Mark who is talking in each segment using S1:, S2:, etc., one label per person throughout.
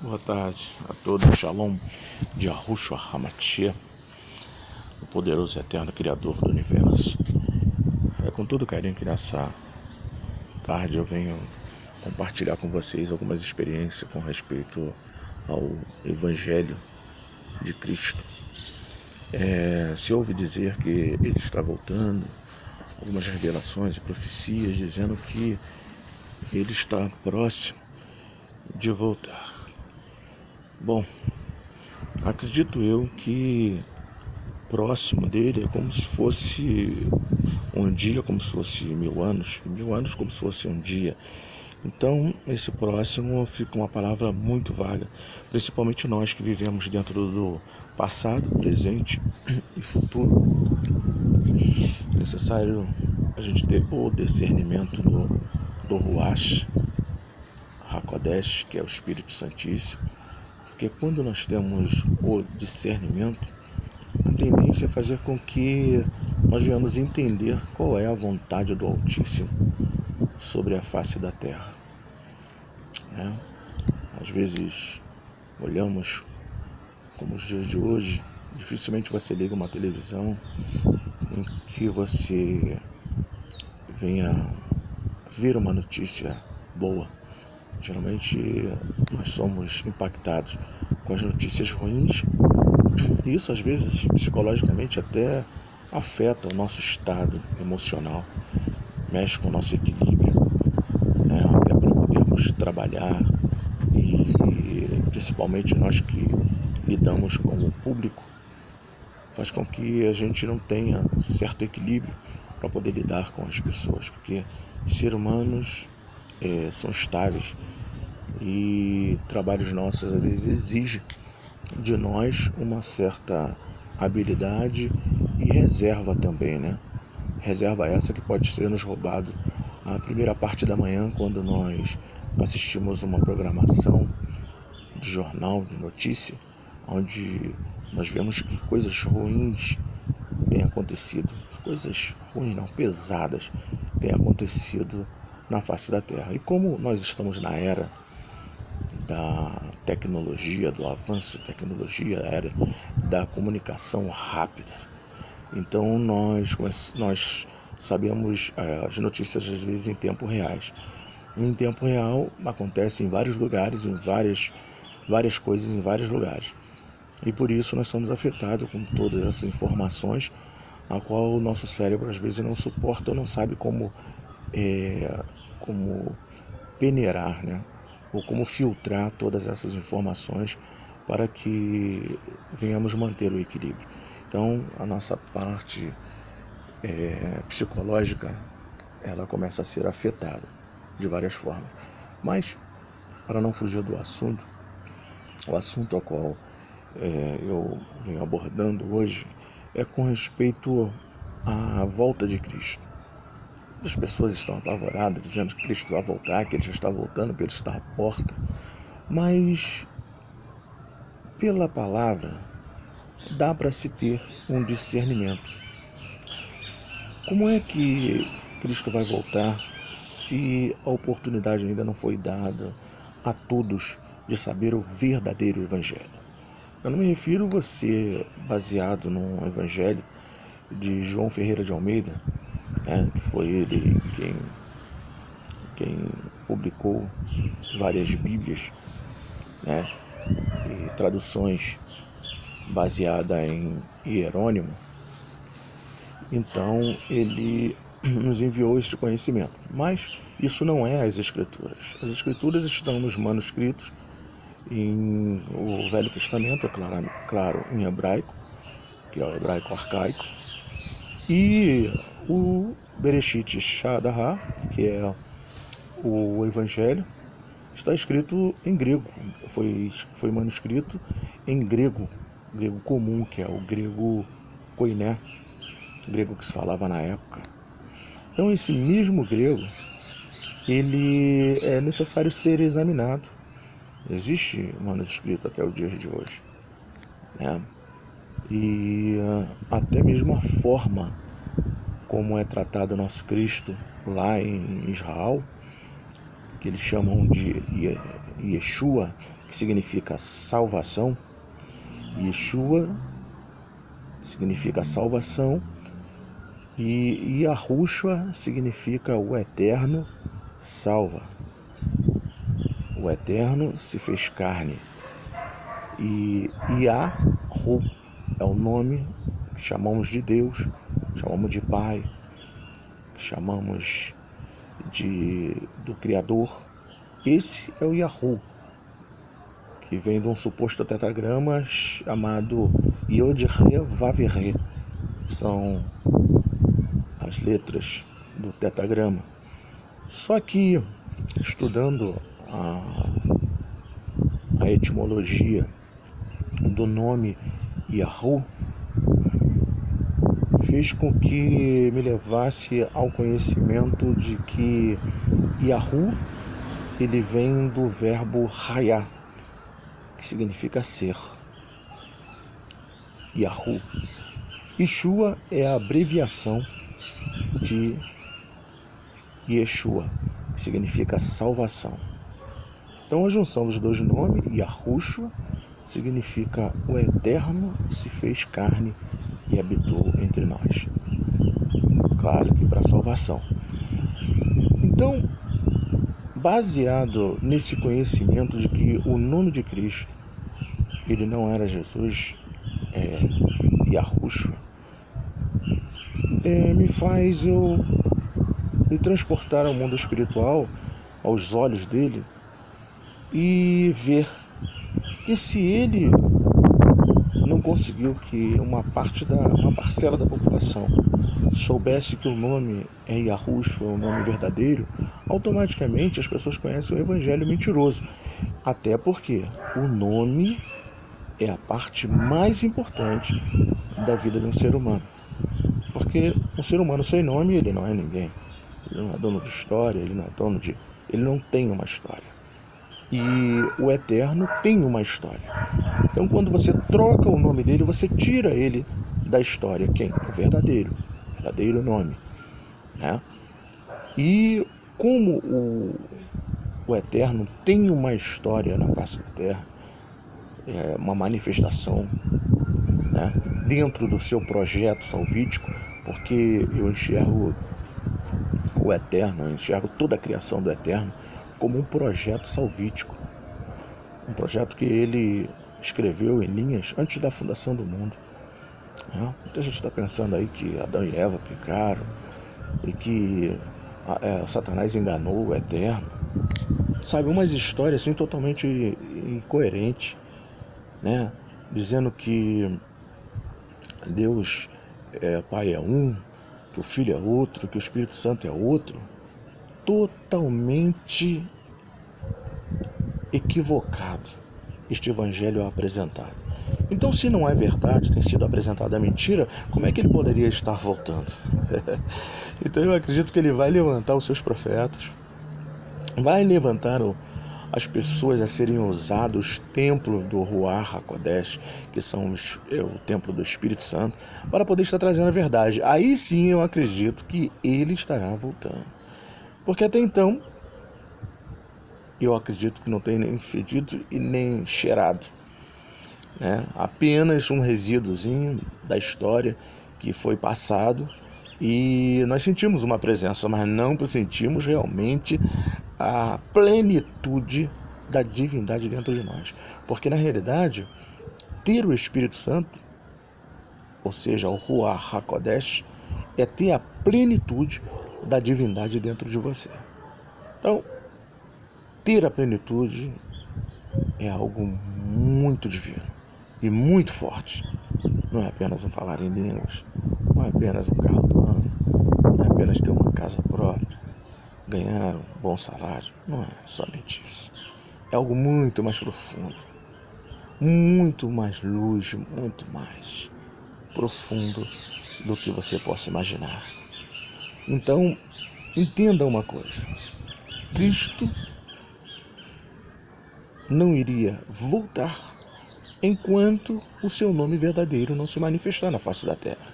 S1: Boa tarde a todos, Shalom de Yahushua HaMashiach, o poderoso e eterno Criador do Universo. É com todo carinho que nessa tarde eu venho compartilhar com vocês algumas experiências com respeito ao Evangelho de Cristo. Se ouve dizer que ele está voltando, algumas revelações e profecias dizendo que ele está próximo de voltar. Bom, acredito eu que próximo dele é como se fosse um dia, como se fosse 1000 anos, e 1000 anos como se fosse um dia. Então, esse próximo fica uma palavra muito vaga, principalmente nós que vivemos dentro do passado, presente e futuro. É necessário a gente ter o discernimento do Ruach HaKodesh, que é o Espírito Santíssimo, porque quando nós temos o discernimento, a tendência é fazer com que nós venhamos entender qual é a vontade do Altíssimo sobre a face da terra. Às vezes olhamos, como os dias de hoje, dificilmente você liga uma televisão em que você venha ver uma notícia boa. Geralmente nós somos impactados com as notícias ruins, e isso às vezes psicologicamente até afeta o nosso estado emocional, mexe com o nosso equilíbrio, até para podermos trabalhar, e principalmente nós que lidamos com o público, faz com que a gente não tenha certo equilíbrio para poder lidar com as pessoas, porque seres humanos são estáveis e trabalhos nossos às vezes exigem de nós uma certa habilidade e reserva também, Reserva essa que pode ser nos roubado a primeira parte da manhã, quando nós assistimos uma programação de jornal, de notícia, onde nós vemos que coisas ruins têm acontecido, coisas ruins não, pesadas, têm acontecido na face da terra. E como nós estamos na era da tecnologia, do avanço da tecnologia, a era da comunicação rápida, então nós sabemos as notícias às vezes em tempo reais. Em tempo real acontece em vários lugares, em várias coisas em vários lugares. E por isso nós somos afetados com todas essas informações, a qual o nosso cérebro às vezes não suporta ou não sabe como peneirar, ou como filtrar todas essas informações para que venhamos manter o equilíbrio. Então, a nossa parte psicológica, ela começa a ser afetada de várias formas. Mas, para não fugir do assunto, o assunto ao qual eu venho abordando hoje é com respeito à volta de Cristo. As pessoas estão apavoradas, dizendo que Cristo vai voltar, que ele já está voltando, que ele está à porta. Mas, pela palavra, dá para se ter um discernimento. Como é que Cristo vai voltar se a oportunidade ainda não foi dada a todos de saber o verdadeiro Evangelho? Eu não me refiro a você baseado no Evangelho de João Ferreira de Almeida, que foi ele quem publicou várias Bíblias, e traduções baseadas em Hierônimo. Então ele nos enviou este conhecimento, mas isso não é as Escrituras. As Escrituras estão nos manuscritos em o Velho Testamento, claro, em hebraico, que é o hebraico arcaico, e o Bereshit Shadahá, que é o Evangelho, está escrito em grego, foi manuscrito em grego comum, que é o grego koiné, grego que se falava na época. Então esse mesmo grego, ele é necessário ser examinado. Existe manuscrito até o dia de hoje, e até mesmo a forma como é tratado o nosso Cristo lá em Israel, que eles chamam de Yeshua, que significa salvação. Yeshua significa salvação e Yahushua significa o Eterno salva. O Eterno se fez carne. E Yahu é o nome que chamamos de Deus, chamamos de Pai, que chamamos do Criador. Esse é o Yahu, que vem de um suposto tetragrama chamado Yod-He Vav-He. São as letras do tetragrama. Só que, estudando a etimologia do nome Yahu, fez com que me levasse ao conhecimento de que Yahu, ele vem do verbo Hayá, que significa ser. Yahu. Yeshua é a abreviação de Yeshua, que significa salvação. Então a junção dos dois nomes, Yahushua, significa o Eterno se fez carne e habitou entre nós. Claro que para salvação. Então, baseado nesse conhecimento de que o nome de Cristo, ele não era Jesus, Yahushua, me faz eu me transportar ao mundo espiritual, aos olhos dele, e ver que se ele não conseguiu que uma parcela da população soubesse que o nome é Yahushua, o nome verdadeiro, automaticamente as pessoas conhecem o evangelho mentiroso. Até porque o nome é a parte mais importante da vida de um ser humano. Porque um ser humano sem nome, ele não é ninguém. Ele não é dono de história, ele não tem uma história. E o Eterno tem uma história. Então, quando você troca o nome dele, você tira ele da história. Quem? O verdadeiro nome, né? E como o Eterno tem uma história na face da Terra, uma manifestação, né, dentro do seu projeto salvítico, porque eu enxergo o Eterno, eu enxergo toda a criação do Eterno como um projeto salvítico, um projeto que ele escreveu em linhas antes da fundação do mundo. Muita gente está pensando aí que Adão e Eva pecaram e que Satanás enganou o Eterno. Sabe, umas histórias assim totalmente incoerentes, né? Dizendo que Deus Pai é um, que o Filho é outro, que o Espírito Santo é outro. Totalmente equivocado este evangelho é apresentado. Então, se não é verdade, tem sido apresentada a mentira, como é que ele poderia estar voltando? Então eu acredito que ele vai levantar os seus profetas, vai levantar as pessoas a serem usados, templo do Ruach HaKodesh, que são o templo do Espírito Santo, para poder estar trazendo a verdade. Aí sim eu acredito que ele estará voltando. Porque até então, eu acredito que não tem nem fedido e nem cheirado, né? Apenas um resíduozinho da história que foi passado e nós sentimos uma presença, mas não sentimos realmente a plenitude da divindade dentro de nós. Porque na realidade, ter o Espírito Santo, ou seja, o Ruach HaKodesh, é ter a plenitude da divindade dentro de você. Então, ter a plenitude é algo muito divino e muito forte. Não é apenas um falar em línguas, não é apenas um carro do ano, não é apenas ter uma casa própria, ganhar um bom salário. Não é somente isso. É algo muito mais profundo, muito mais luz, muito mais profundo do que você possa imaginar. Então, entenda uma coisa: Cristo não iria voltar enquanto o seu nome verdadeiro não se manifestar na face da terra.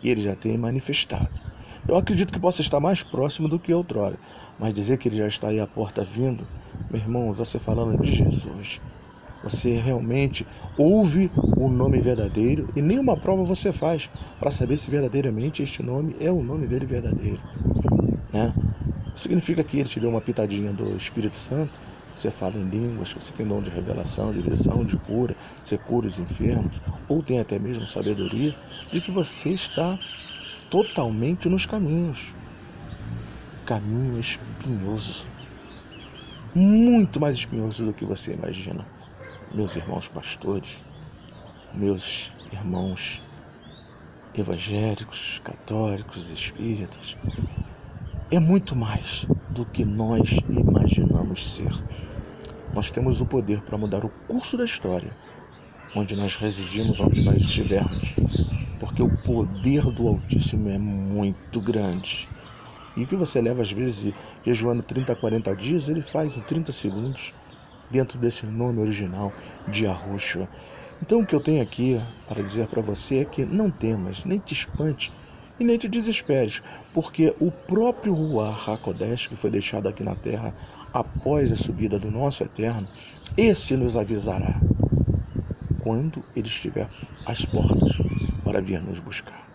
S1: E ele já tem manifestado. Eu acredito que possa estar mais próximo do que outrora, mas dizer que ele já está aí à porta vindo, meu irmão, você falando de Jesus, você realmente ouve o nome verdadeiro e nenhuma prova você faz para saber se verdadeiramente este nome é o nome dele verdadeiro, né? Significa que ele te deu uma pitadinha do Espírito Santo, você fala em línguas, você tem dom de revelação, de visão, de cura, você cura os enfermos, ou tem até mesmo sabedoria de que você está totalmente nos caminhos. Caminho espinhoso, muito mais espinhoso do que você imagina. Meus irmãos pastores, meus irmãos evangélicos, católicos, espíritas, é muito mais do que nós imaginamos ser. Nós temos o poder para mudar o curso da história, onde nós residimos, onde nós estivermos, porque o poder do Altíssimo é muito grande. E o que você leva, às vezes, jejuando 30 a 40 dias, ele faz em 30 segundos, dentro desse nome original de Yahushua. Então o que eu tenho aqui para dizer para você é que não temas, nem te espante e nem te desesperes, porque o próprio Ruach HaKodesh, que foi deixado aqui na terra após a subida do nosso Eterno, esse nos avisará quando ele estiver às portas para vir nos buscar.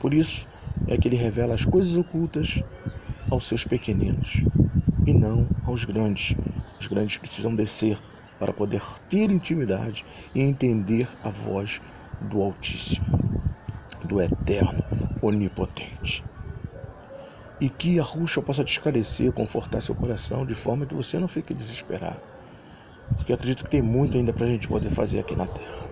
S1: Por isso é que ele revela as coisas ocultas aos seus pequeninos e não aos grandes. Os grandes precisam descer para poder ter intimidade e entender a voz do Altíssimo, do Eterno, Onipotente. E que Yahushua possa te esclarecer, confortar seu coração, de forma que você não fique desesperado. Porque eu acredito que tem muito ainda para a gente poder fazer aqui na Terra.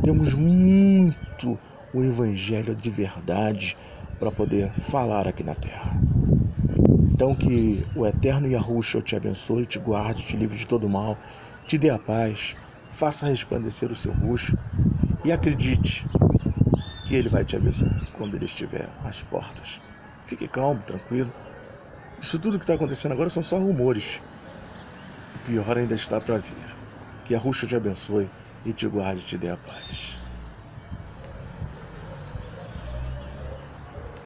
S1: Temos muito o Evangelho de verdade para poder falar aqui na Terra. Então que o Eterno Yahushua te abençoe, te guarde, te livre de todo mal, te dê a paz, faça resplandecer o seu rosto e acredite que Ele vai te avisar quando Ele estiver às portas. Fique calmo, tranquilo. Isso tudo que está acontecendo agora são só rumores. O pior ainda está para vir. Que Yahushua te abençoe e te guarde e te dê a paz.